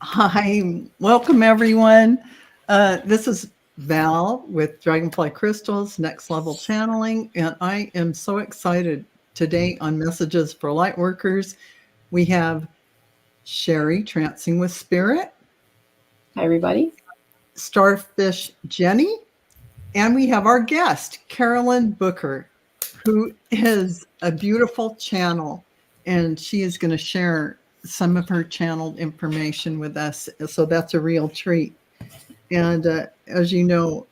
Hi, welcome everyone. This is Val with Dragonfly Crystals, Next Level Channeling, and I am so excited today on Messages for Lightworkers. We have Cheri, Trancing with Spirit. Hi, everybody. Starfish Jennie, and we have our guest, Carolyn Booker, who is a beautiful channel, and she is going to share some of her channeled information with us. So that's a real treat. And as you know,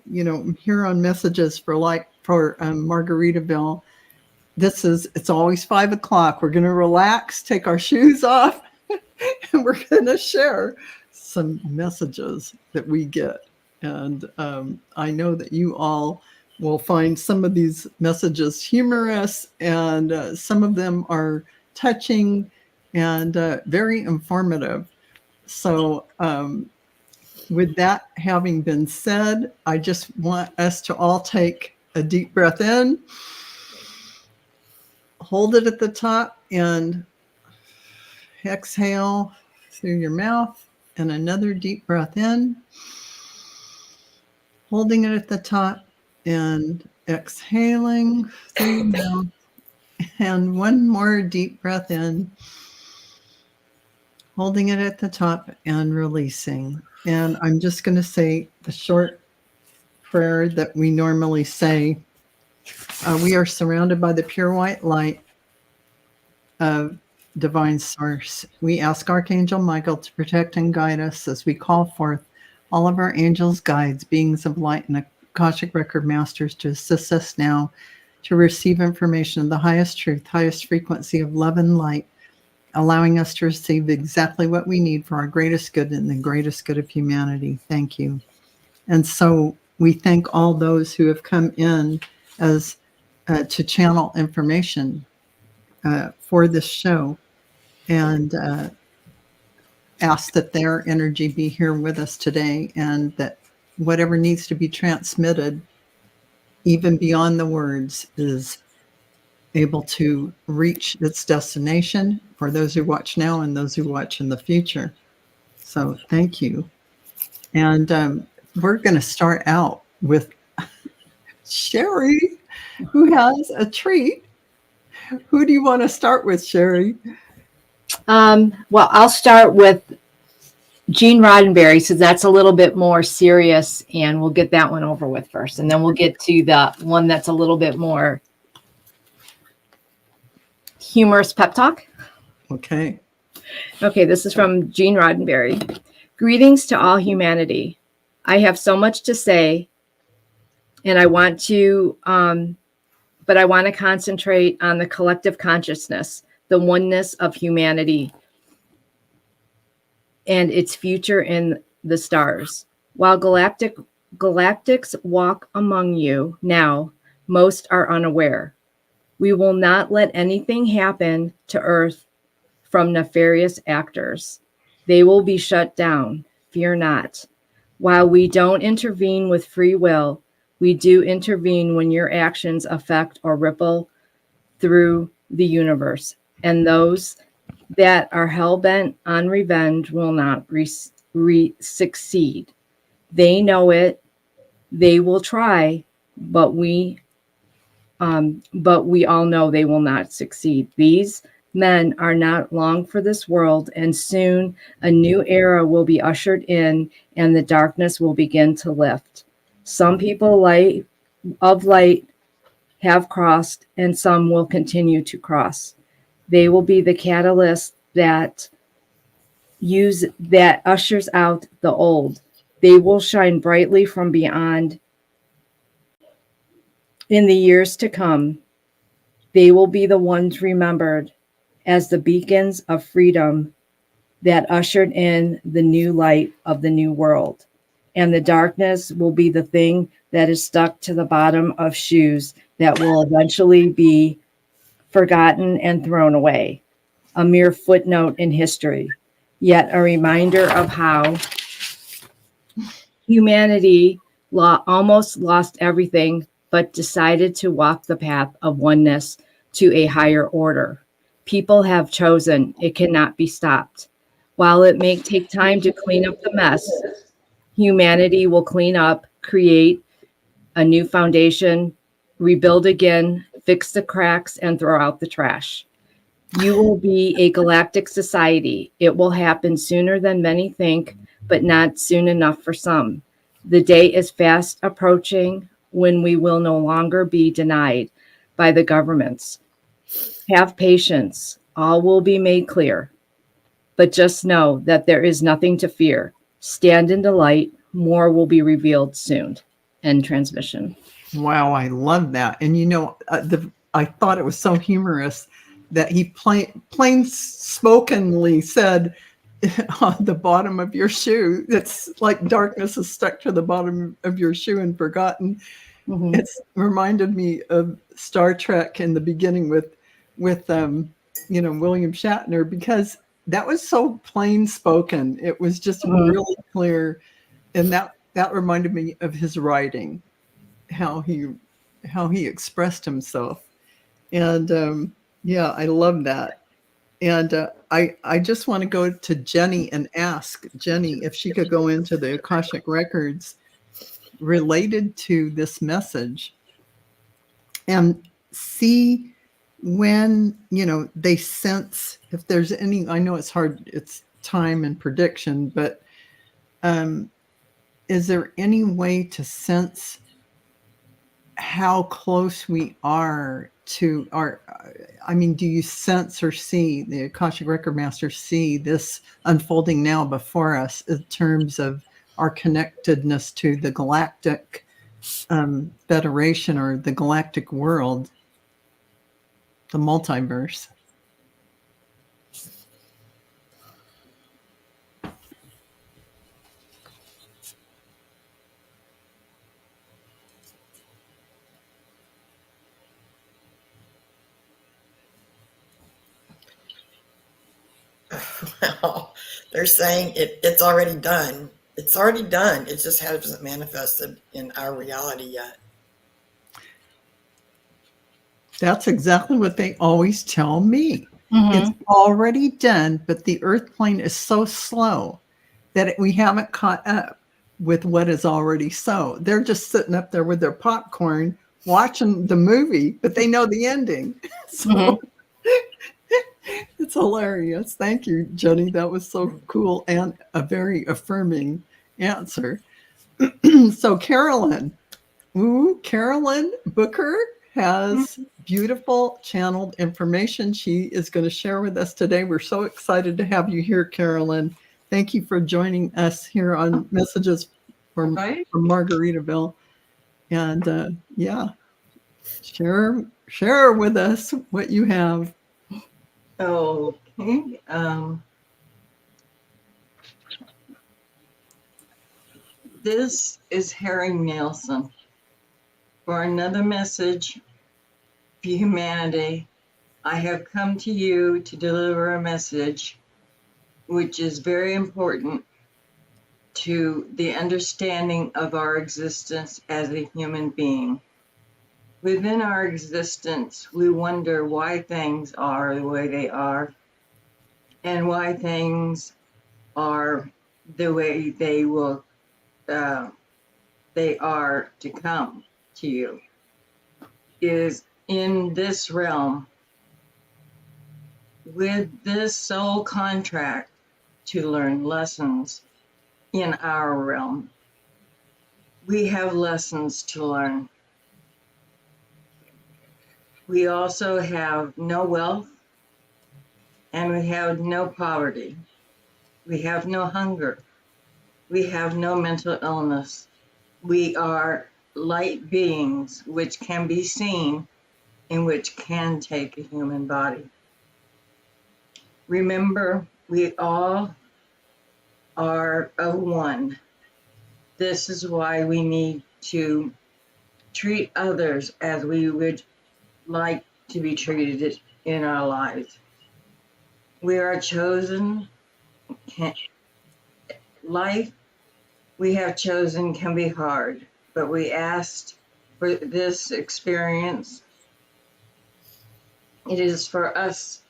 here on Messages for Margaritaville, it's always 5 o'clock. We're going to relax, take our shoes off, and we're going to share some messages that we get. And I know that you all will find some of these messages humorous, and some of them are touching and very informative. So with that having been said, I just want us to all take a deep breath in, hold it at the top, and exhale through your mouth, and another deep breath in, holding it at the top, and exhaling through your mouth, and one more deep breath in, holding it at the top, and releasing. And I'm just going to say the short prayer that we normally say. We are surrounded by the pure white light of divine source. We ask Archangel Michael to protect and guide us as we call forth all of our angels, guides, beings of light, and Akashic Record Masters to assist us now to receive information of the highest truth, highest frequency of love and light, allowing us to receive exactly what we need for our greatest good and the greatest good of humanity. Thank you. And so we thank all those who have come in as to channel information for this show, and ask that their energy be here with us today, and that whatever needs to be transmitted, even beyond the words, is able to reach its destination for those who watch now and those who watch in the future. So thank you. And we're going to start out with Cheri, who has a treat. Who do you want to start with, Cheri? Well, I'll start with Gene Roddenberry, so that's a little bit more serious, and we'll get that one over with first. And then we'll get to the one that's a little bit more humorous pep talk. Okay. Okay, this is from Gene Roddenberry. Greetings to all humanity. I have so much to say, and I want to, but I want to concentrate on the collective consciousness, the oneness of humanity, and its future in the stars. While galactics walk among you now, most are unaware. We will not let anything happen to Earth from nefarious actors. They will be shut down. Fear not. While we don't intervene with free will, we do intervene when your actions affect or ripple through the universe. And those that are hell-bent on revenge will not succeed. They know it. They will try, but we all know they will not succeed. These men are not long for this world, and soon a new era will be ushered in, and the darkness will begin to lift. Some people of light have crossed, and some will continue to cross. They will be the catalyst that ushers out the old. They will shine brightly from beyond. In the years to come, they will be the ones remembered as the beacons of freedom that ushered in the new light of the new world. And the darkness will be the thing that is stuck to the bottom of shoes that will eventually be forgotten and thrown away. A mere footnote in history, yet a reminder of how humanity almost lost everything, but decided to walk the path of oneness to a higher order. People have chosen. It cannot be stopped. While it may take time to clean up the mess, humanity will clean up, create a new foundation, rebuild again, fix the cracks, and throw out the trash. You will be a galactic society. It will happen sooner than many think, but not soon enough for some. The day is fast approaching when we will no longer be denied by the governments. Have patience. All will be made clear. But just know that there is nothing to fear. Stand in the light. More will be revealed soon. End transmission. Wow, I love that. And I thought it was so humorous that he plain spokenly said on the bottom of your shoe, it's like darkness is stuck to the bottom of your shoe and forgotten. Mhm. It's reminded me of Star Trek in the beginning with William Shatner, because that was so plain spoken. It was just really clear, and that reminded me of his writing, how he expressed himself. And yeah, I love that. And I just want to go to Jenny and ask Jenny if she could go into the Akashic records related to this message and see when they sense, if there's any. I know it's hard, it's time and prediction, but is there any way to sense how close we are to our, do you sense or see, the Akashic Record Master see this unfolding now before us in terms of our connectedness to the galactic federation or the galactic world, the multiverse? Well, they're saying it's already done. It's already done. It just hasn't manifested in our reality yet. That's exactly what they always tell me. Mhm. It's already done, but the Earth plane is so slow that we haven't caught up with what is already so. They're just sitting up there with their popcorn watching the movie, but they know the ending. So it's hilarious. Thank you, Jenny. That was so cool and a very affirming answer. So Carolyn Booker has beautiful channeled information she is going to share with us today. We're so excited to have you here, Carolyn. Thank you for joining us here on Messages from Margaritaville. And yeah, share with us what you have. Okay. This is Harry Nelson for another message for humanity. I have come to you to deliver a message which is very important to the understanding of our existence as a human being. Within our existence, we wonder why things are the way they are and why things are the way they are to come to you. Is in this realm, with this soul contract to learn lessons in our realm. We have lessons to learn. We also have no wealth and we have no poverty. We have no hunger. We have no mental illness. We are light beings which can be seen and which can take a human body. Remember, we all are of one. This is why we need to treat others as we would like to be treated in our lives. We are chosen. Life we have chosen can be hard, but we asked for this experience. It is for us.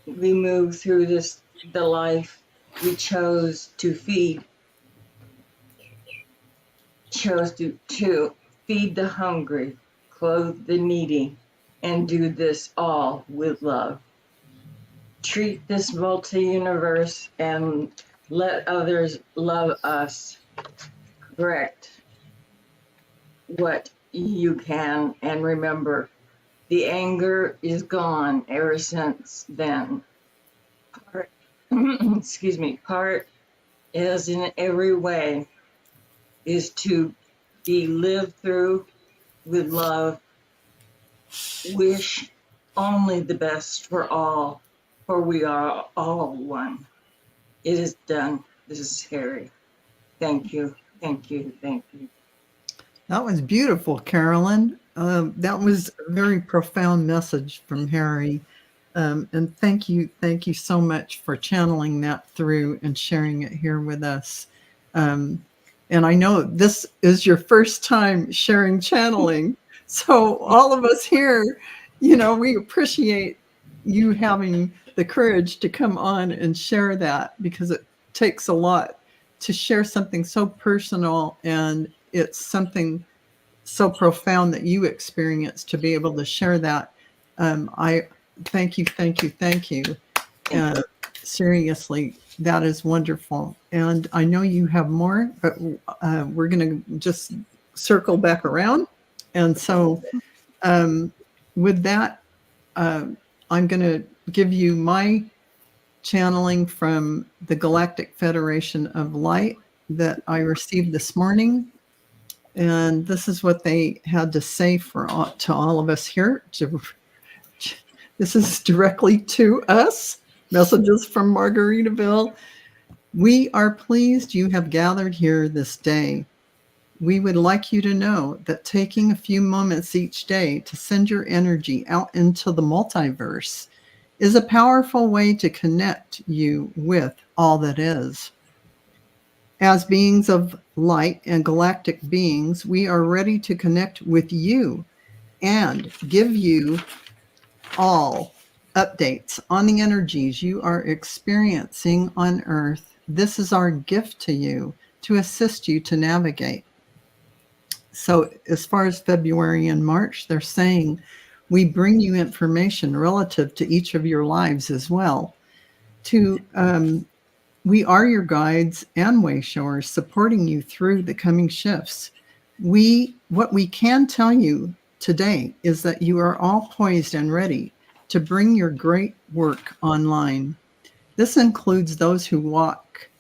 We move through the life we chose to feed to feed the hungry, clothe the needy, and do this all with love. Treat this multi-universe and let others love us. Correct what you can, and remember, the anger is gone ever since then. Part, excuse me, part is in every way is to be lived through with love. Wish only the best for all, for we are all one. It is done. This is Cheri. Thank you, thank you, thank you. That was beautiful, Carolyn. That was a very profound message from Harry. And thank you so much for channeling that through and sharing it here with us. And I know this is your first time sharing channeling. So all of us here, we appreciate you having the courage to come on and share that, because it takes a lot to share something so personal, and it's something so profound that you experience, to be able to share that. I thank you. Seriously, that is wonderful. And I know you have more, but we're going to just circle back around. And so with that, I'm going to give you my channeling from the Galactic Federation of Light that I received this morning. And this is what they had to say to all of us here. This is directly to us. Messages from Margaritaville. We are pleased you have gathered here this day. We would like you to know that taking a few moments each day to send your energy out into the multiverse is a powerful way to connect you with all that is. As beings of light and galactic beings, we are ready to connect with you and give you all updates on the energies you are experiencing on Earth. This is our gift to you to assist you to navigate. So as far as February and March, they're saying we bring you information relative to each of your lives as well. We are your guides and way showers, supporting you through the coming shifts. What we can tell you today is that you are all poised and ready to bring your great work online. This includes those who work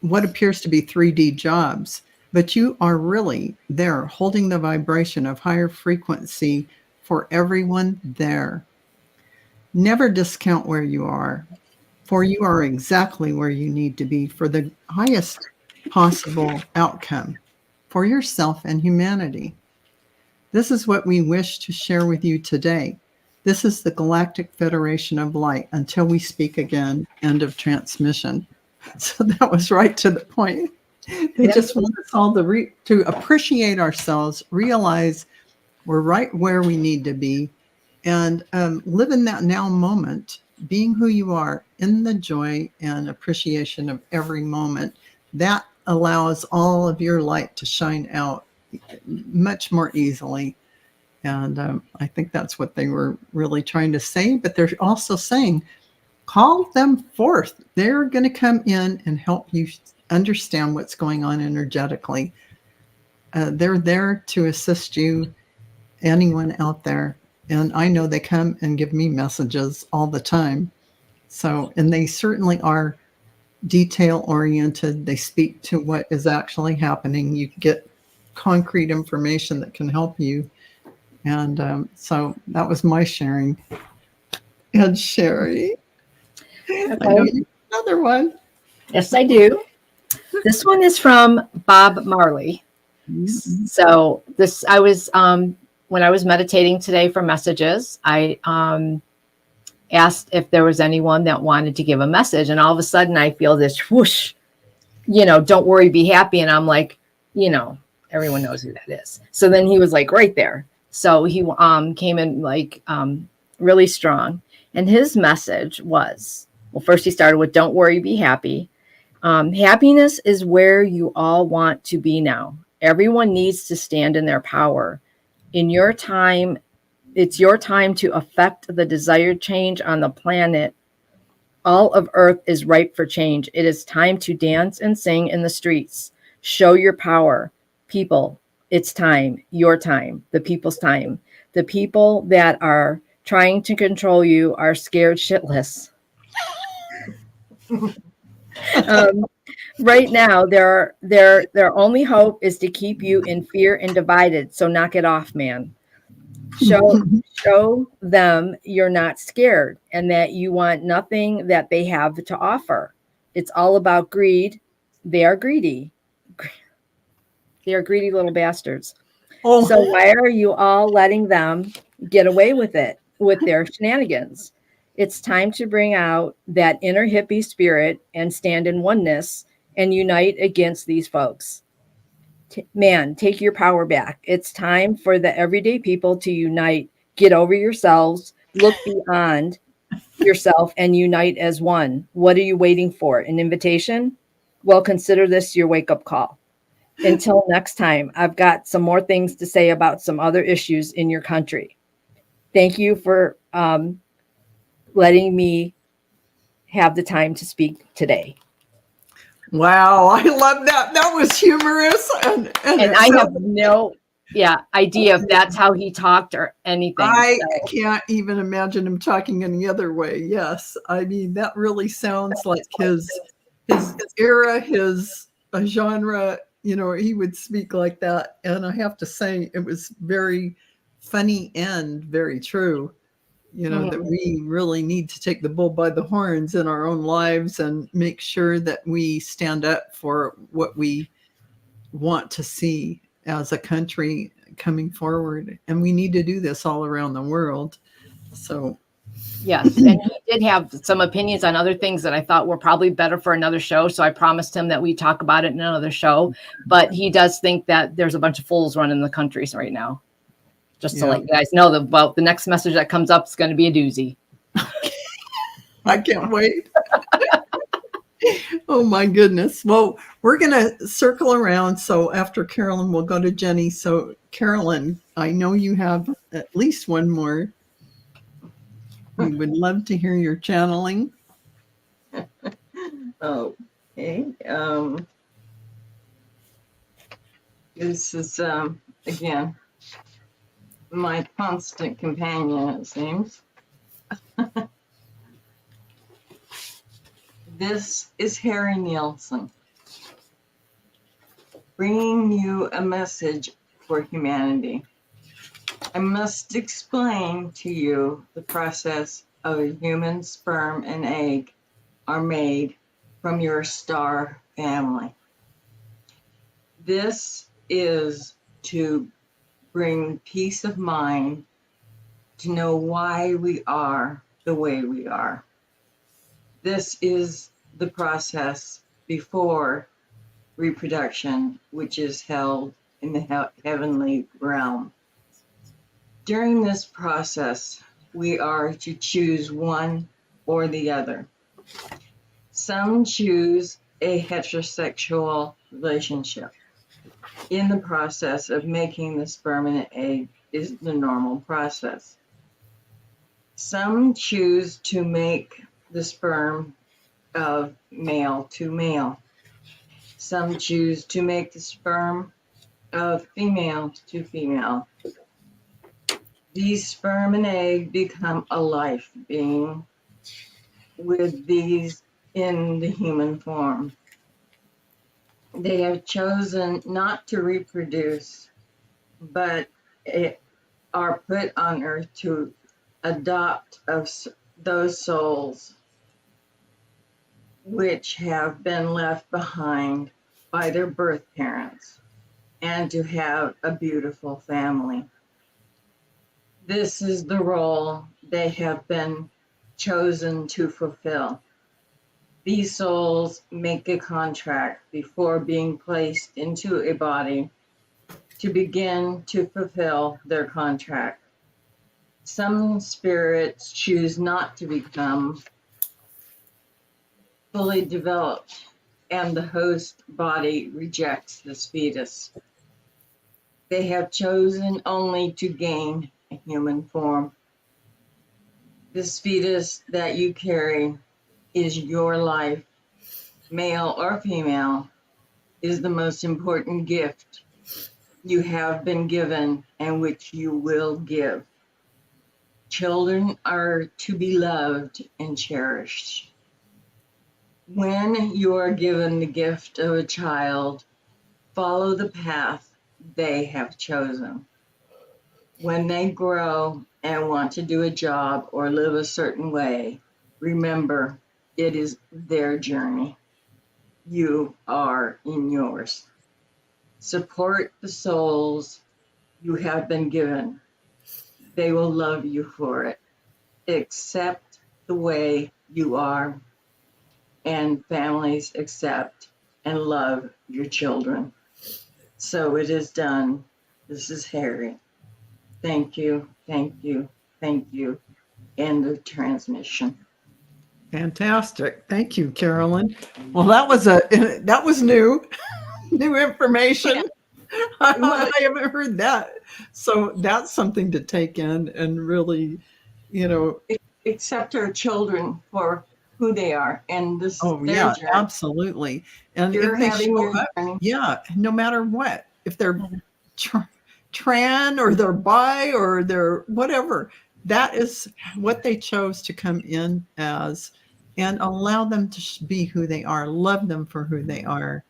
what appears to be 3D jobs, but you are really there holding the vibration of higher frequency for everyone there. Never discount where you are, for you are exactly where you need to be for the highest possible outcome for yourself and humanity. This is what we wish to share with you today. This is the Galactic Federation of Light. Until we speak again, end of transmission. So that was right to the point. They just want us all to appreciate ourselves, realize we're right where we need to be, and live in that now moment, being who you are, in the joy and appreciation of every moment. That allows all of your light to shine out much more easily. And I think that's what they were really trying to say. But they're also saying, call them forth. They're going to come in and help you understand what's going on energetically. They're there to assist you, anyone out there. And I know they come and give me messages all the time. So, and they certainly are detail oriented. They speak to what is actually happening. You get concrete information that can help you. And so that was my sharing. And Cheri, Okay. I know you have another one. Yes, I do. This one is from Bob Marley. Mm-hmm. So I was when I was meditating today for messages, I asked if there was anyone that wanted to give a message, and all of a sudden I feel this whoosh, don't worry, be happy. And I'm like, everyone knows who that is. So then he was like right there. So he came in like really strong. And his message was, Well, first he started with don't worry, be happy. Happiness is where you all want to be now. Everyone needs to stand in their power. In your time, it's your time to affect the desired change on the planet. All of Earth is ripe for change. It is time to dance and sing in the streets. Show your power. People, it's time, your time, the people's time. The people that are trying to control you are scared shitless. Right now, their only hope is to keep you in fear and divided. So knock it off, man. Show them you're not scared and that you want nothing that they have to offer. It's all about greed. They are greedy. They are greedy little bastards. Oh, So why are you all letting them get away with it, with their shenanigans? It's time to bring out that inner hippie spirit and stand in oneness and unite against these folks. Man, take your power back. It's time for the everyday people to unite, get over yourselves, look beyond yourself, and unite as one. What are you waiting for? An invitation? Well, consider this your wake-up call. Until next time, I've got some more things to say about some other issues in your country. Thank you for letting me have the time to speak today. wow. I love that. That was humorous. And I have no idea if that's how he talked or anything. I can't even imagine him talking any other way. Yes. I mean, that really sounds like his era, his genre, you know, he would speak like that. And I have to say, it was very funny and very true. You know, that we really need to take the bull by the horns in our own lives and make sure that we stand up for what we want to see as a country coming forward. And we need to do this all around the world. So, yes. And he did have some opinions on other things that I thought were probably better for another show. So I promised him that we talk about it in another show. But he does think that there's a bunch of fools running the countries right now. Just to let you guys know the next message that comes up is going to be a doozy. I can't wait. Oh my goodness. Well, we're going to circle around. So after Carolyn, we'll go to Jennie. So Carolyn, I know you have at least one more. We would love to hear your channeling. Okay. This is, again, my constant companion, it seems. This is Harry Nielsen, bringing you a message for humanity. I must explain to you the process of a human sperm and egg are made from your star family. This is to bring peace of mind, to know why we are the way we are. This is the process before reproduction, which is held in the heavenly realm. During this process, we are to choose one or the other. Some choose a heterosexual relationship. In the process of making the sperm and egg is the normal process. Some choose to make the sperm of male to male. Some choose to make the sperm of female to female. These sperm and egg become a life being with these in the human form. They have chosen not to reproduce, but are put on earth to adopt of those souls which have been left behind by their birth parents and to have a beautiful family. This is the role they have been chosen to fulfill. These souls make a contract before being placed into a body to begin to fulfill their contract. Some spirits choose not to become fully developed and the host body rejects this fetus. They have chosen only to gain a human form. This fetus that you carry is your life, male or female, is the most important gift you have been given and which you will give. Children are to be loved and cherished. When you are given the gift of a child, follow the path they have chosen. When they grow and want to do a job or live a certain way, remember it is their journey. You are in yours. Support the souls you have been given. They will love you for it. Accept the way you are, and families accept and love your children. So it is done. This is Harry. Thank you, thank you, thank you. End of transmission. Fantastic. Thank you, Carolyn. Well, that was new, new information. I haven't heard that. So that's something to take in and really, Accept our children for who they are, and this. Oh yeah, journey. Absolutely. And you're if they having show up, no matter what, if they're tran or they're bi or they're whatever, that is what they chose to come in as, and allow them to be who they are, love them for who they are.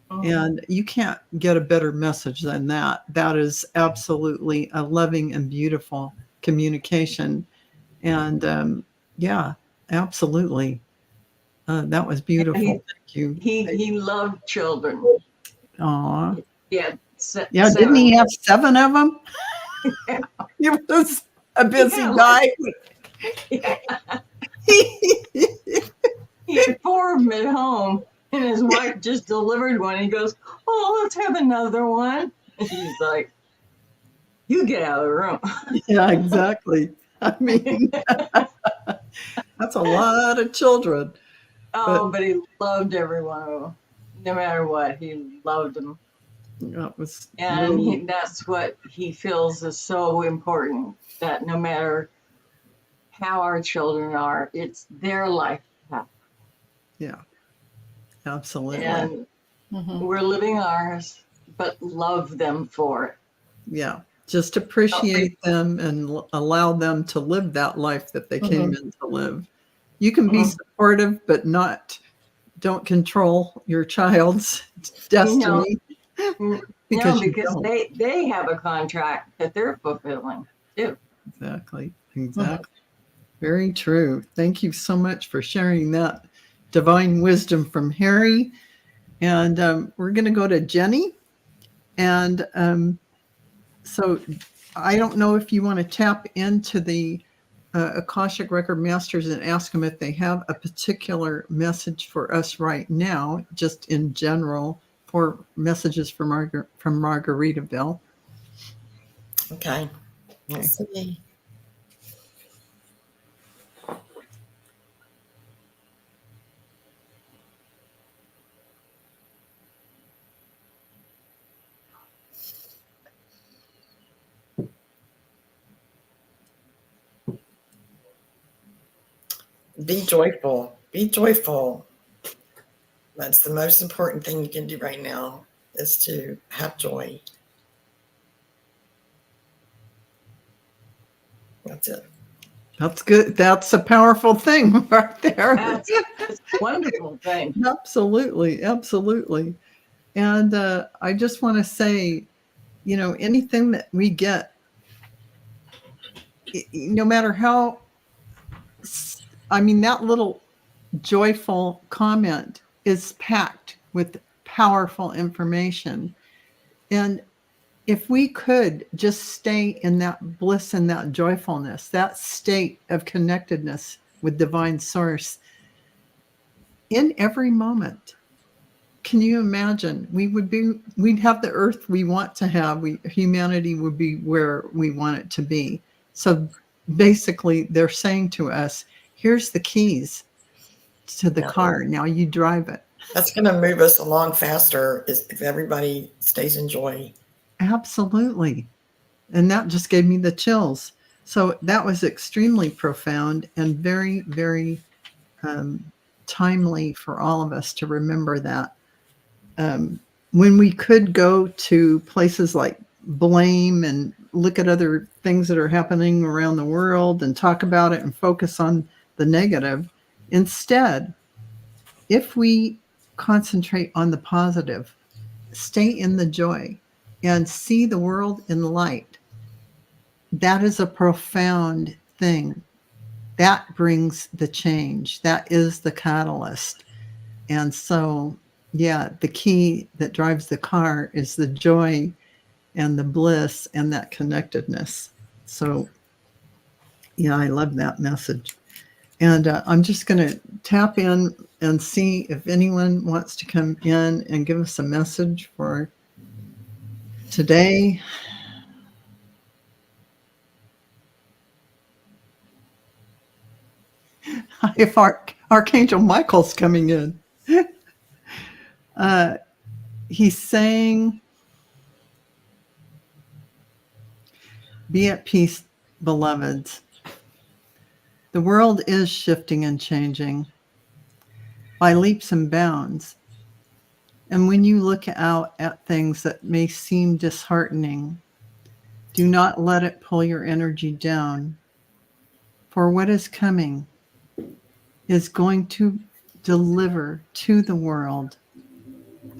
And you can't get a better message than that. That is absolutely a loving and beautiful communication. And yeah, absolutely. That was beautiful. Thank you. He loved children. Aw. Yeah. Yeah, didn't he have 7 of them? Yeah. He was a busy guy. Yeah. He had 4 of them at home, and his wife just delivered one. And he goes, "Oh, let's have another one." And she's like, "You get out of the room." Yeah, exactly. I mean, that's a lot of children. Oh, but he loved every one of them. No matter what, he loved them. That was and that's what he feels is so important, that no matter how our children are, it's their life path. Yeah, absolutely. And we're living ours, but love them for it. Yeah, just appreciate them and allow them to live that life that they came in to live. You can be supportive, but don't control your child's destiny. Because they have a contract that they're fulfilling too. Exactly. Very true. Thank you so much for sharing that divine wisdom from Harry. And we're going to go to Jennie. And so I don't know if you want to tap into the Akashic Record Masters and ask them if they have a particular message for us right now, just in general, for messages from Margaritaville. Okay. Let's see. Be joyful. Be joyful. That's the most important thing you can do right now, is to have joy. That's it. That's good. That's a powerful thing right there. That's a wonderful thing. Absolutely. Absolutely. And I just want to say, anything that we get, no matter how, that little joyful comment is packed with powerful information. And if we could just stay in that bliss and that joyfulness, that state of connectedness with divine source in every moment, can you imagine? We'd have the earth we want to have. Humanity would be where we want it to be. So basically they're saying to us, here's the keys. to the car. Now you drive it. That's going to move us along faster if everybody stays in joy. Absolutely. And that just gave me the chills. So that was extremely profound and very, very timely for all of us to remember that. When we could go to places like blame and look at other things that are happening around the world and talk about it and focus on the negative, instead, if we concentrate on the positive, stay in the joy, and see the world in light, that is a profound thing. That brings the change. That is the catalyst. And so, yeah, the key that drives the car is the joy and the bliss and that connectedness. So, yeah, I love that message. And I'm just going to tap in and see if anyone wants to come in and give us a message for today. If Archangel Michael's coming in, he's saying, "Be at peace, beloveds. The world is shifting and changing by leaps and bounds. And when you look out at things that may seem disheartening, do not let it pull your energy down. For what is coming is going to deliver to the world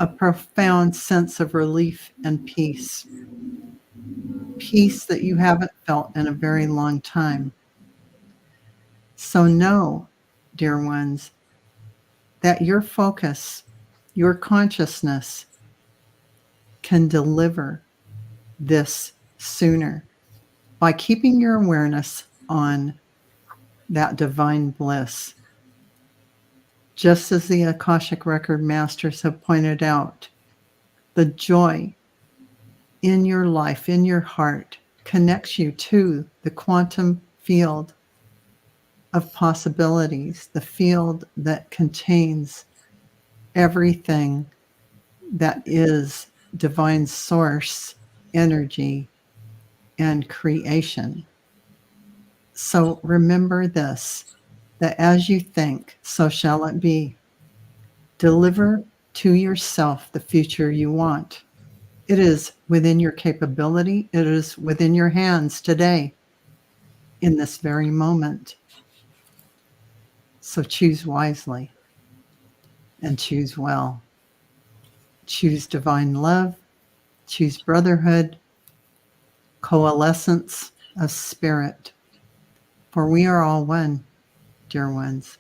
a profound sense of relief and peace. Peace that you haven't felt in a very long time. So know, dear ones, that your focus, your consciousness can deliver this sooner by keeping your awareness on that divine bliss. Just as the Akashic Record Masters have pointed out, the joy in your life, in your heart, connects you to the quantum field of possibilities, the field that contains everything that is divine source, energy, and creation. So remember this, that as you think, so shall it be. Deliver to yourself the future you want. It is within your capability. It is within your hands today, in this very moment. So choose wisely and choose well. Choose divine love, choose brotherhood, coalescence of spirit. For we are all one, dear ones.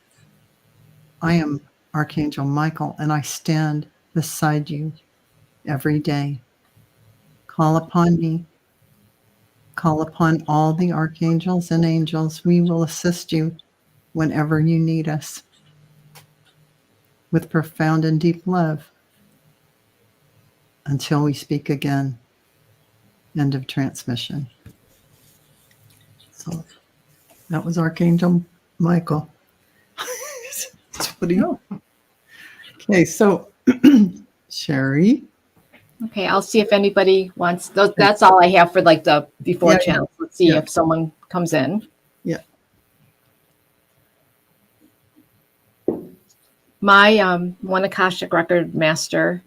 I am Archangel Michael, and I stand beside you every day. Call upon me. Call upon all the archangels and angels. We will assist you whenever you need us with profound and deep love. Until we speak again. End of transmission. So that was Archangel Michael. What do you know? Okay, so Cheri. Okay, I'll see if anybody wants. That's all I have for like the before Yeah, channel. Let's see if someone comes in. Yeah. My one Akashic Record Master.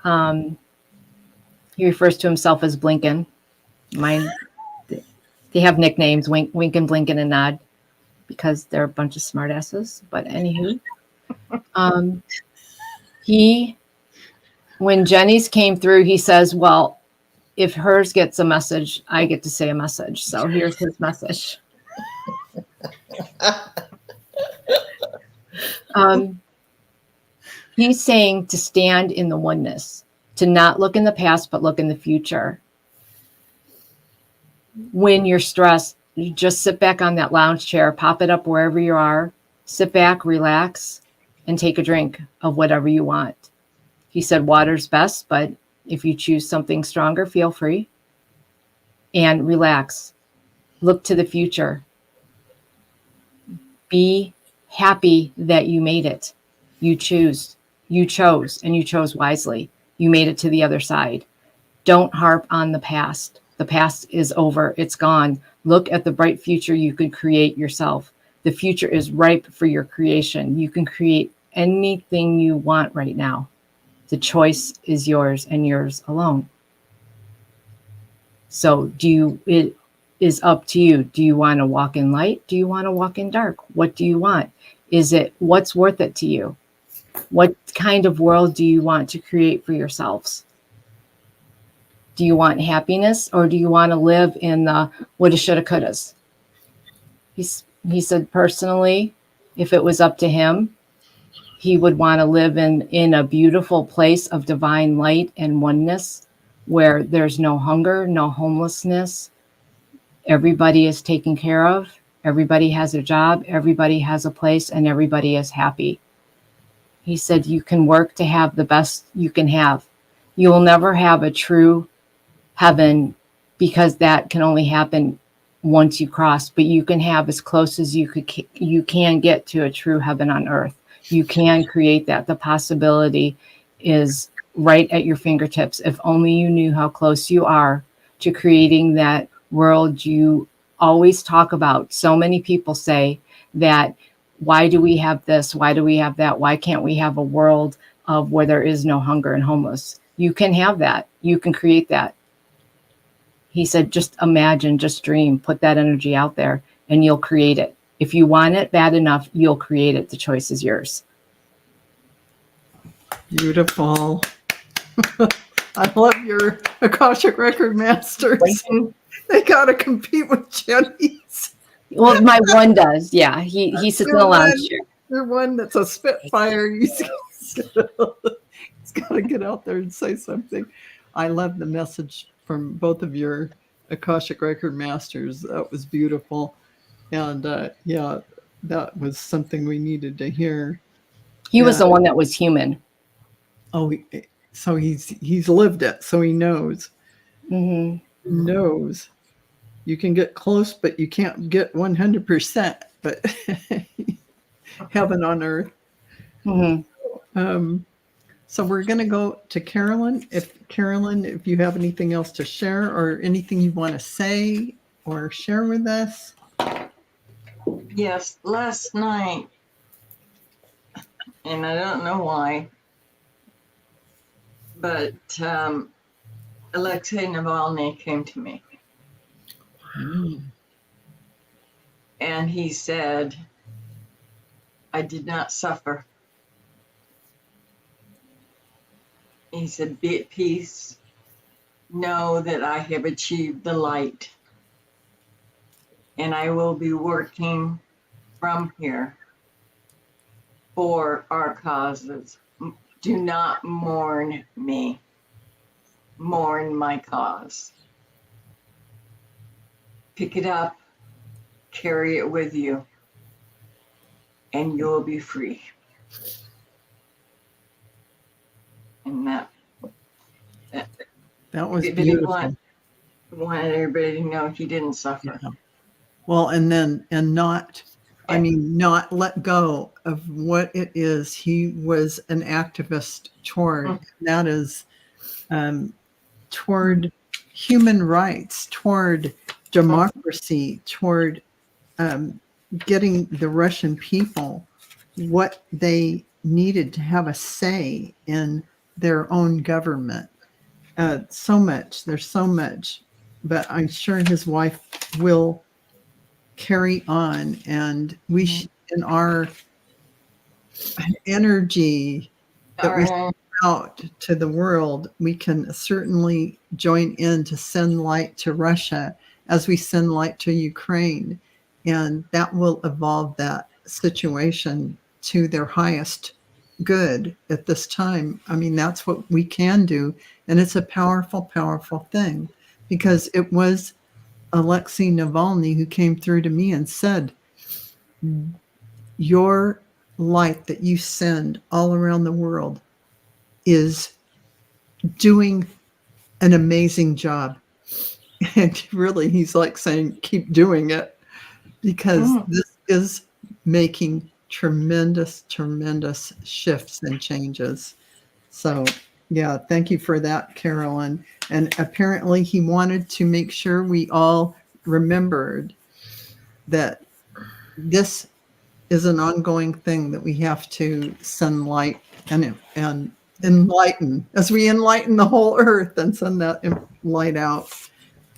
He refers to himself as Blinken. Mine, they have nicknames, Wink and Blinken and Nod, because they're a bunch of smartasses. But anywho, when Jenny's came through, he says, well, if hers gets a message, I get to say a message. So here's his message. He's saying to stand in the oneness, to not look in the past, but look in the future. When you're stressed, you just sit back on that lounge chair, pop it up wherever you are, sit back, relax, and take a drink of whatever you want. He said water's best, but if you choose something stronger, feel free. And relax. Look to the future. Be happy that you made it. You chose, and you chose wisely. You made it to the other side. Don't harp on the past. The past is over. It's gone. Look at the bright future you could create yourself. The future is ripe for your creation. You can create anything you want right now. The choice is yours and yours alone. So it is up to you. Do you want to walk in light? Do you want to walk in dark? What do you want? What's worth it to you? What kind of world do you want to create for yourselves? Do you want happiness, or do you want to live in the woulda, shoulda, couldas? He said personally, if it was up to him, he would want to live in a beautiful place of divine light and oneness where there's no hunger, no homelessness. Everybody is taken care of. Everybody has a job. Everybody has a place, and everybody is happy. He said you can work to have the best you can have. You will never have a true heaven because that can only happen once you cross, but you can have as close as you can get to a true heaven on earth. You can create that. The possibility is right at your fingertips. If only you knew how close you are to creating that world you always talk about. So many people say that, why do we have this? Why do we have that? Why can't we have a world of where there is no hunger and homeless? You can have that. You can create that. He said, just imagine, just dream, put that energy out there, and you'll create it. If you want it bad enough, you'll create it. The choice is yours. Beautiful. I love your Akashic Record Masters. They got to compete with Jennie's. Well, my one does. Yeah, he sits in the lounge chair. You're one that's a spitfire. He's got to get out there and say something. I love the message from both of your Akashic Record Masters. That was beautiful. And yeah, that was something we needed to hear. He was the one that was human. Oh, so he's lived it, so he knows. Mm-hmm. Knows. You can get close, but you can't get 100%. But heaven on earth. Mm-hmm. So we're going to go to Carolyn. If you have anything else to share or anything you want to say or share with us. Yes, last night, and I don't know why, but Alexei Navalny came to me. And he said, I did not suffer. He said, be at peace. Know that I have achieved the light. And I will be working from here for our causes. Do not mourn me. Mourn my cause. Pick it up, carry it with you, and you'll be free. And that was beautiful. Wanted everybody to know he didn't suffer. Yeah. Well, and not let go of what it is he was an activist toward. That is toward human rights, toward democracy, toward getting the Russian people what they needed to have a say in their own government. So much. There's so much. But I'm sure his wife will carry on, and we in our energy that we send out to the world, we can certainly join in to send light to Russia as we send light to Ukraine, and that will evolve that situation to their highest good at this time. I mean, that's what we can do, and it's a powerful, powerful thing, because it was Alexei Navalny who came through to me and said, your light that you send all around the world is doing an amazing job. And really, he's like saying, keep doing it, because this is making tremendous, tremendous shifts and changes. So, yeah, thank you for that, Carolyn. And apparently he wanted to make sure we all remembered that this is an ongoing thing that we have to send light and enlighten as we enlighten the whole earth and send that light out.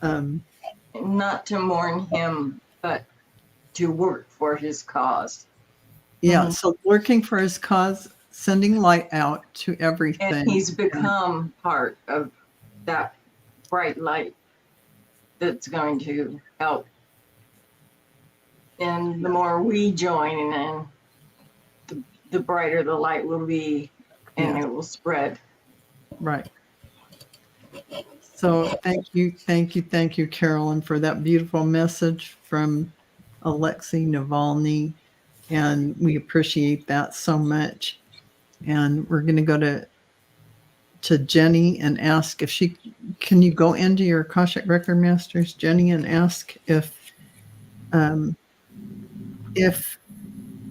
Not to mourn him, but to work for his cause. Yeah, so working for his cause, sending light out to everything. And he's become part of that bright light that's going to help. And the more we join in, the brighter the light will be, and it will spread. Right. So thank you, Carolyn, for that beautiful message from Alexei Navalny. And we appreciate that so much. And we're going to go to Jennie and ask if can you go into your Akashic Record Masters, Jennie, and ask if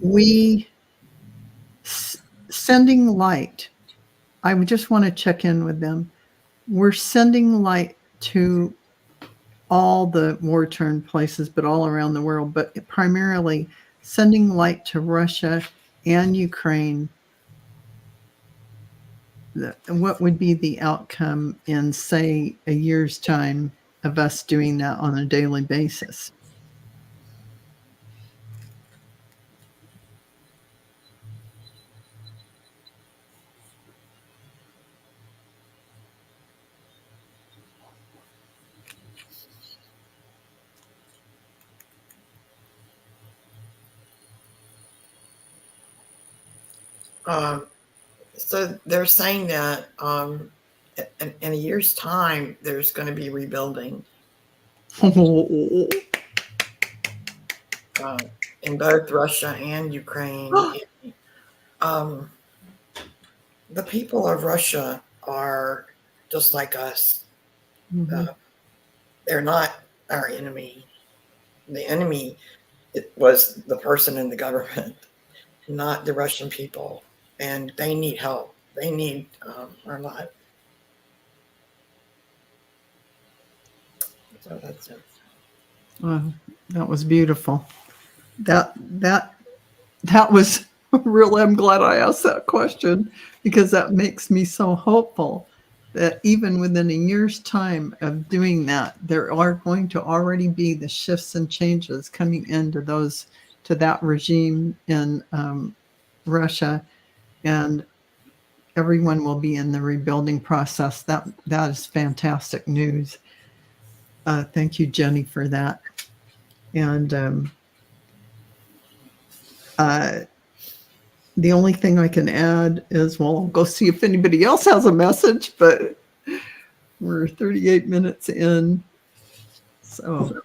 we sending light, I would just want to check in with them. We're sending light to all the war-torn places, but all around the world, but primarily sending light to Russia and Ukraine. What would be the outcome in, say, a year's time of us doing that on a daily basis? So they're saying that in a year's time, there's going to be rebuilding in both Russia and Ukraine. The people of Russia are just like us. They're not our enemy. The enemy was the person in the government, not the Russian people. And they need help. They need our life. So that's it. That was beautiful. That was really, I'm glad I asked that question, because that makes me so hopeful that even within a year's time of doing that, there are going to already be the shifts and changes coming into that regime in Russia, and everyone will be in the rebuilding process. That is fantastic news. Thank you, Jennie, for that. And the only thing I can add is, well, I'll go see if anybody else has a message, but we're 38 minutes in. So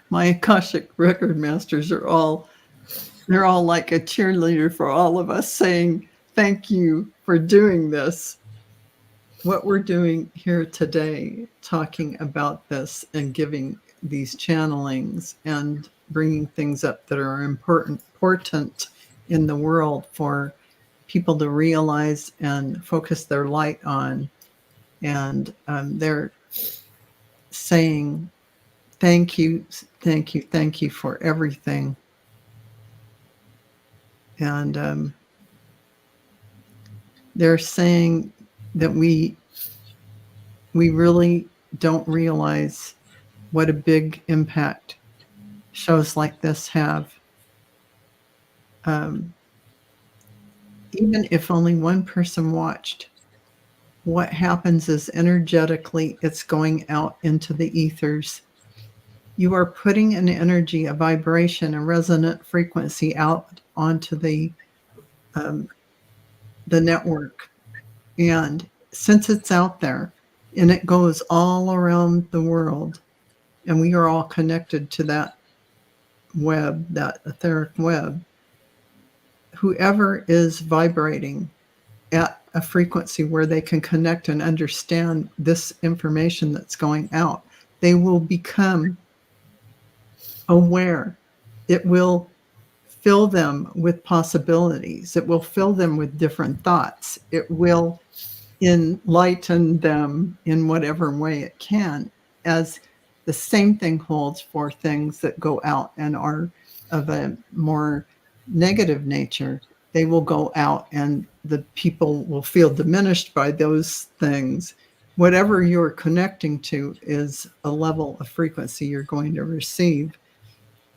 my Akashic Record Masters they're all like a cheerleader for all of us, saying thank you for doing this. What we're doing here today, talking about this and giving these channelings and bringing things up that are important in the world for people to realize and focus their light on. And they're saying thank you for everything. And they're saying that we really don't realize what a big impact shows like this have. Even if only one person watched, what happens is energetically it's going out into the ethers. You are putting an energy, a vibration, a resonant frequency out onto the network. And since it's out there and it goes all around the world, and we are all connected to that web, that etheric web, whoever is vibrating at a frequency where they can connect and understand this information that's going out, they will become aware. It will fill them with possibilities. It will fill them with different thoughts. It will enlighten them in whatever way it can, as the same thing holds for things that go out and are of a more negative nature. They will go out and the people will feel diminished by those things. Whatever you're connecting to is a level of frequency you're going to receive.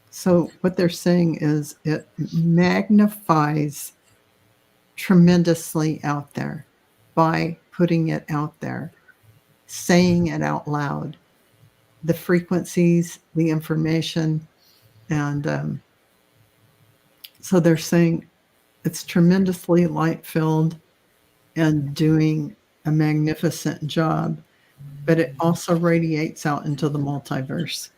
So what they're saying is it magnifies tremendously out there by putting it out there, saying it out loud, the frequencies, the information. And so they're saying it's tremendously light-filled and doing a magnificent job, but it also radiates out into the multiverse.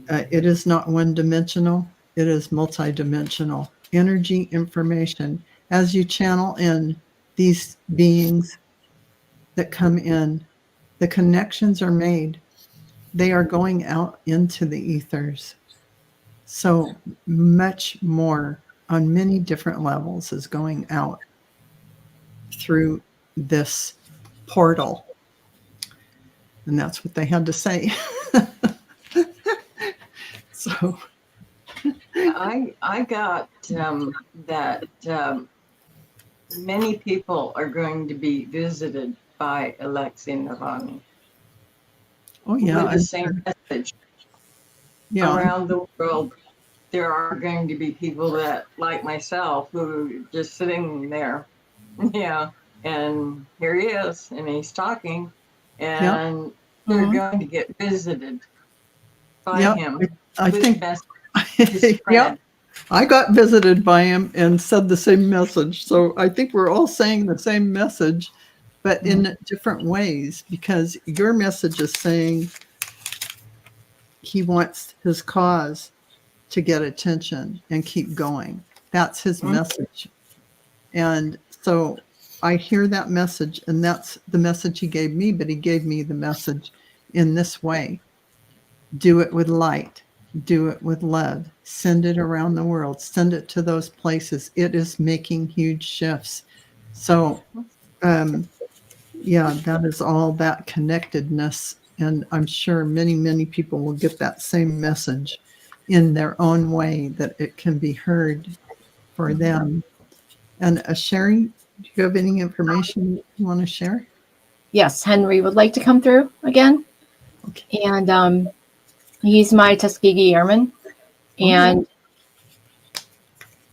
It is not one-dimensional. It is multidimensional. Energy, information. As you channel in these beings that come in, the connections are made. They are going out into the ethers. So much more on many different levels is going out through this portal. And that's what they had to say. So I got that many people are going to be visited by Alexei Navalny. oh yeah, With the same message. yeah, Around the world, there are going to be people that, like myself, who are just sitting there. Yeah. And here he is, and he's talking, and they're going to get visited by him. I think message yeah, I got visited by him and said the same message. So I think we're all saying the same message, but in different ways, because your message is saying he wants his cause to get attention and keep going. That's his message. And so I hear that message, and that's the message he gave me, but he gave me the message in this way. Do it with light. Do it with love. Send it around the world. Send it to those places. It is making huge shifts. So, yeah, that is all that connectedness. And I'm sure many, many people will get that same message in their own way, that it can be heard for them. And Cheri, do you have any information you want to share? Yes, Henry would like to come through again. Okay. And he's my Tuskegee Airman. And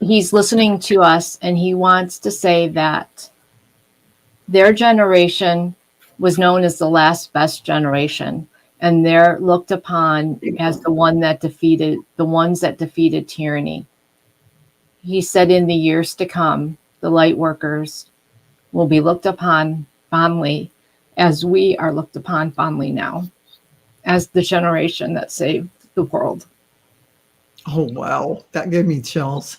he's listening to us, and he wants to say that their generation was known as the last best generation, and they're looked upon as the ones that defeated tyranny. He said in the years to come, the light workers will be looked upon fondly as we are looked upon fondly now, as the generation that saved the world. Oh, wow. That gave me chills.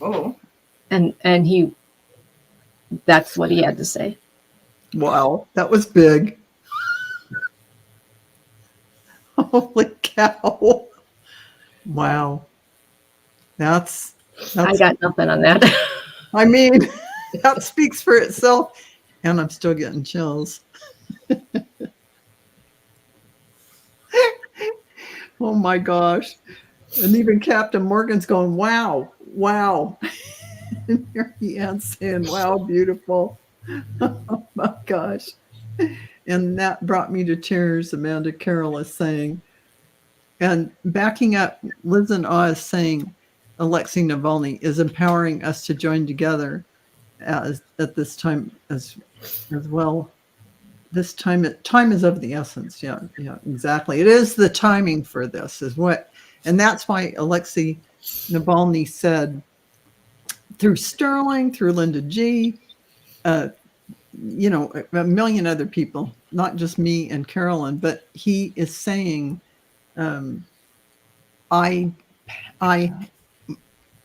Oh. And he, that's what he had to say. Wow. That was big. Holy cow. Wow. That's I got nothing on that. I mean, that speaks for itself. And I'm still getting chills. Oh my gosh. And even Captain Morgan's going, wow, wow. And here he is saying, wow, beautiful. Oh my gosh. And that brought me to tears, Amanda Carroll is saying. And backing up, Liz and Oz saying Alexei Navalny is empowering us to join together at this time as well. This time is of the essence. Yeah, exactly. It is the timing for this is what, and that's why Alexei Navalny said through Sterling, through Linda G, a million other people, not just me and Carolyn, but he is saying, I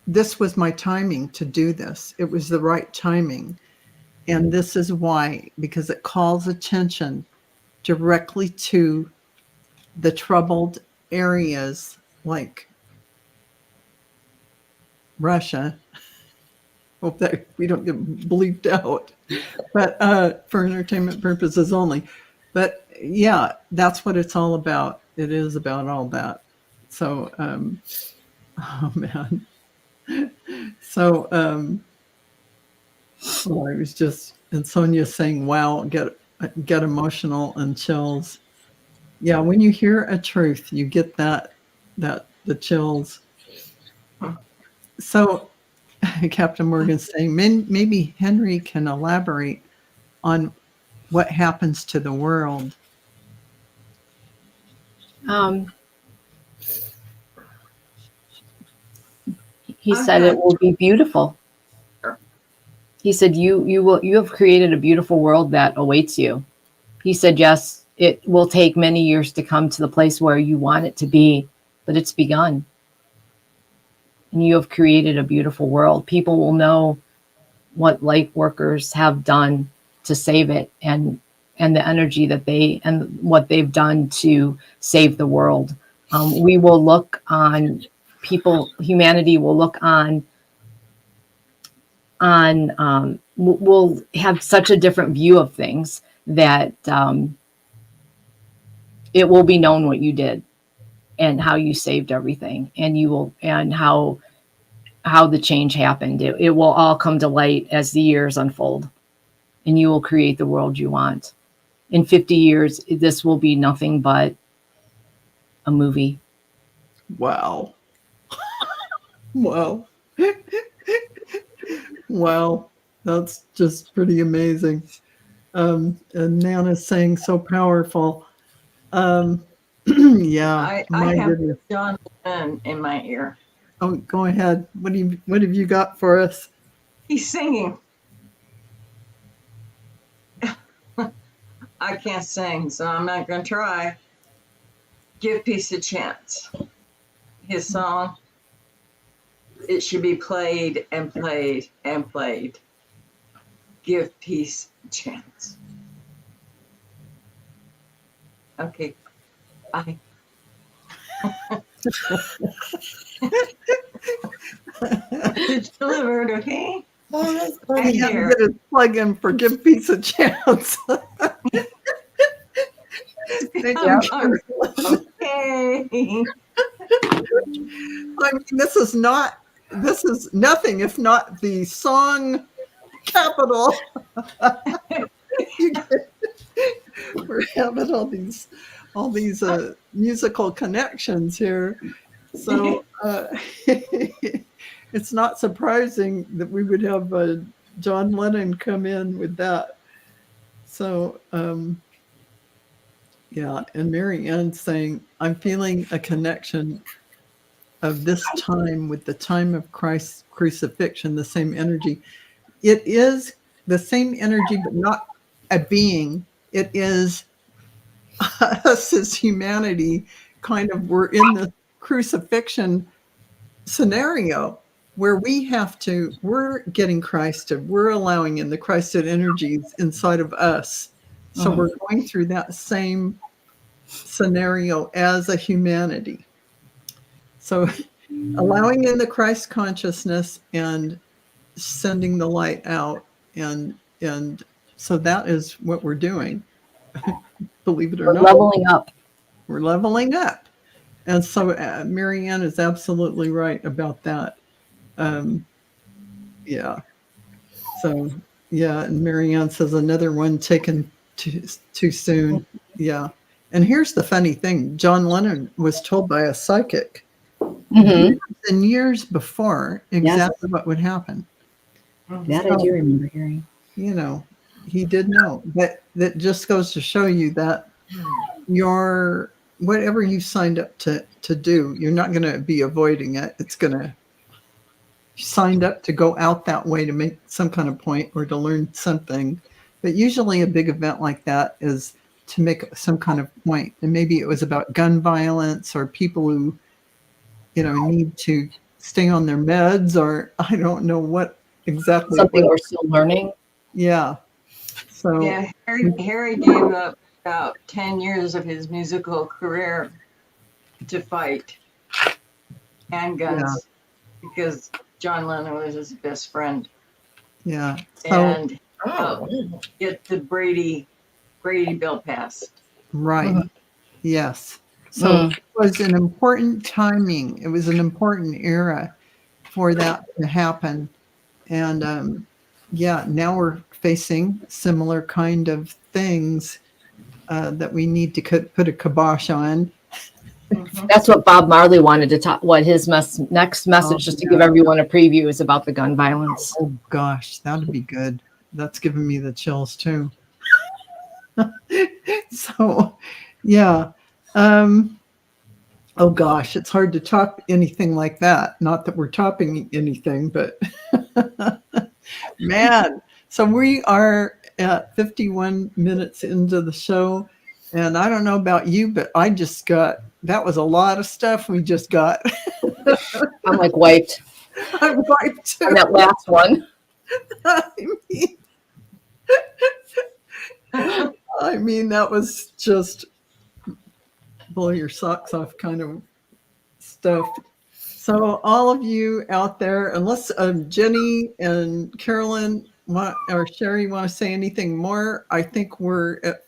this was my timing to do this. It was the right timing. And this is why, because it calls attention directly to the troubled areas like Russia. Hope that we don't get bleeped out, but for entertainment purposes only. But yeah, that's what it's all about. It is about all that. So, oh man. So, well, I was just, and Sonia saying, wow, get emotional and chills. Yeah, when you hear a truth, you get the chills. So Captain Morgan's saying, maybe Henry can elaborate on what happens to the world. He said it will be beautiful. He said you have created a beautiful world that awaits you. He said yes, it will take many years to come to the place where you want it to be, but it's begun. And you have created a beautiful world. People will know what light workers have done to save it, and the energy that and what they've done to save the world. We will look on humanity will look on we'll have such a different view of things that it will be known what you did and how you saved everything, and how the change happened. It will all come to light as the years unfold, and you will create the world you want. In 50 years, this will be nothing but a movie. Wow. Wow. Wow. That's just pretty amazing. And Nana's saying so powerful. Yeah. I have goodness. John Lennon in my ear. Oh, go ahead. What have you got for us? He's singing. I can't sing, so I'm not going to try. Give peace a chance. His song, it should be played and played and played. Give peace a chance. Okay. Bye. It's delivered, okay? Oh, that's I'm funny. going to plug in for Give Peace a Chance. Thank you. Okay. I mean, this is nothing if not the song capital. We're having all these musical connections here. So it's not surprising that we would have John Lennon come in with that. So yeah, and Mary Ann saying, I'm feeling a connection of this time with the time of Christ's crucifixion, the same energy. It is the same energy, but not a being. It is us as humanity, kind of, we're in the crucifixion scenario where we're getting Christed, we're allowing in the Christed energies inside of us. So we're going through that same scenario as a humanity. So allowing in the Christ consciousness and sending the light out, and so that is what we're doing. Believe it or not, leveling up. We're leveling up. And so Mary Ann is absolutely right about that. Yeah. So yeah, and Mary Ann says another one taken too soon. Yeah. And here's the funny thing. John Lennon was told by a psychic years and years before exactly what would happen. That I do remember hearing. You know, he did know. But that just goes to show you that whatever you signed up to do, you're not going to be avoiding it. It's going to, you signed up to go out that way to make some kind of point or to learn something. But usually a big event like that is to make some kind of point. And maybe it was about gun violence or people who, need to stay on their meds, or I don't know what exactly. Something we're still learning. Yeah. So Yeah, Harry gave up about 10 years of his musical career to fight handguns because John Lennon was his best friend. yeah. So And Oh, wow. get the Brady bill passed. right. Yes. So it was an important timing. It was an important era for that to happen. And yeah, now we're facing similar kind of things that we need to put a kibosh on. That's what Bob Marley wanted to talk. What his next message, just to give everyone a preview, is about the gun violence. Oh gosh, that'd be good. That's giving me the chills too. So, yeah. Oh gosh, it's hard to top anything like that. Not that we're topping anything, but man. So we are at 51 minutes into the show. And I don't know about you, but that was a lot of stuff we just got. I'm like wiped. I'm wiped too. On that last one. I mean, that was just blow your socks off kind of stuff. So all of you out there, unless Jenny and Carolyn or Cheri want to say anything more, I think we're at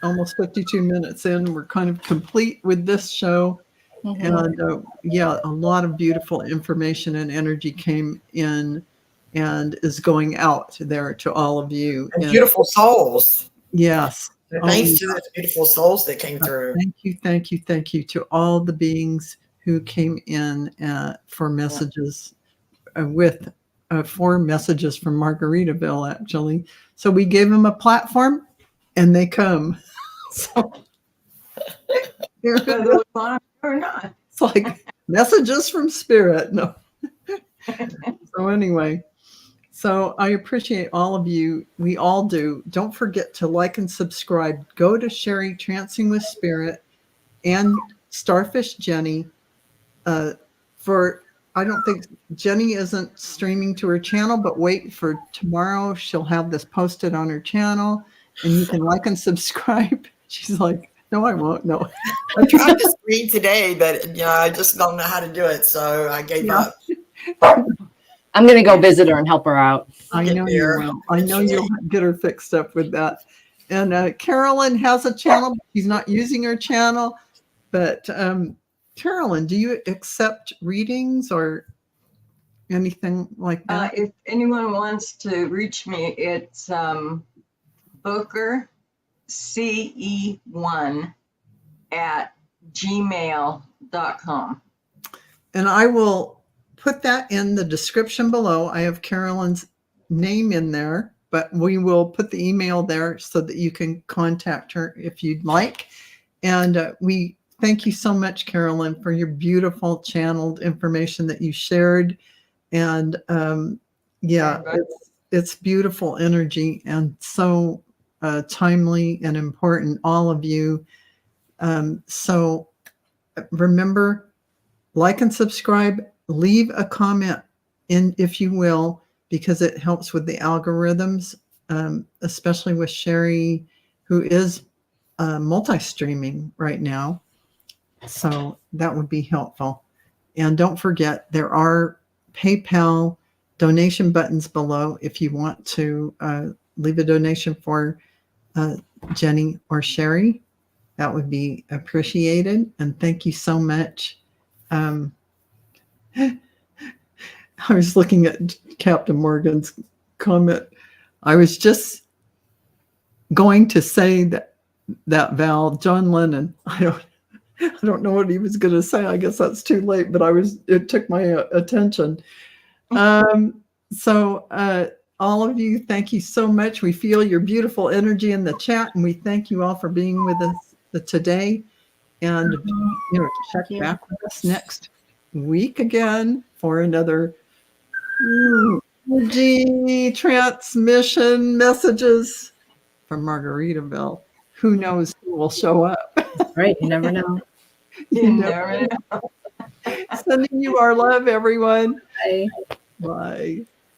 almost 52 minutes in. We're kind of complete with this show. And yeah, a lot of beautiful information and energy came in and is going out there to all of you. And beautiful souls. Yes. Thanks to those beautiful souls that came through. Thank you to all the beings who came in for messages with 4 messages from Margaritaville, actually. So we gave them a platform and they come. So Or not. it's like messages from spirit. No. So anyway, so I appreciate all of you. We all do. Don't forget to like and subscribe. Go to Cheri Trancing with Spirit and Starfish Jennie. I don't think Jennie isn't streaming to her channel, but wait for tomorrow. She'll have this posted on her channel and you can like and subscribe. She's like, no, I won't. No. I tried to stream today, but I just don't know how to do it. So I gave up. I'm going to go visit her and help her out. I know you will. I know you'll get her fixed up with that. And Carolyn has a channel. But she's not using her channel. But Carolyn, do you accept readings or anything like that? If anyone wants to reach me, it's Booker CE1 at gmail.com. And I will put that in the description below. I have Carolyn's name in there, but we will put the email there so that you can contact her if you'd like. And we thank you so much, Carolyn, for your beautiful channeled information that you shared. And yeah, it's beautiful energy and so timely and important, all of you. So remember, like and subscribe, leave a comment in if you will, because it helps with the algorithms, especially with Cheri, who is multi-streaming right now. So that would be helpful. And don't forget, there are PayPal donation buttons below if you want to leave a donation for Jennie or Cheri. That would be appreciated. And thank you so much. I was looking at Captain Morgan's comment. I was just going to say that Val, John Lennon, I don't know what he was going to say. I guess that's too late, but it took my attention. So all of you, thank you so much. We feel your beautiful energy in the chat, and we thank you all for being with us today. And check back with us next week again for another energy transmission messages from Margaritaville. Who knows who will show up? Right, you never know. You never know. So Sending you our love, everyone. Bye. Bye.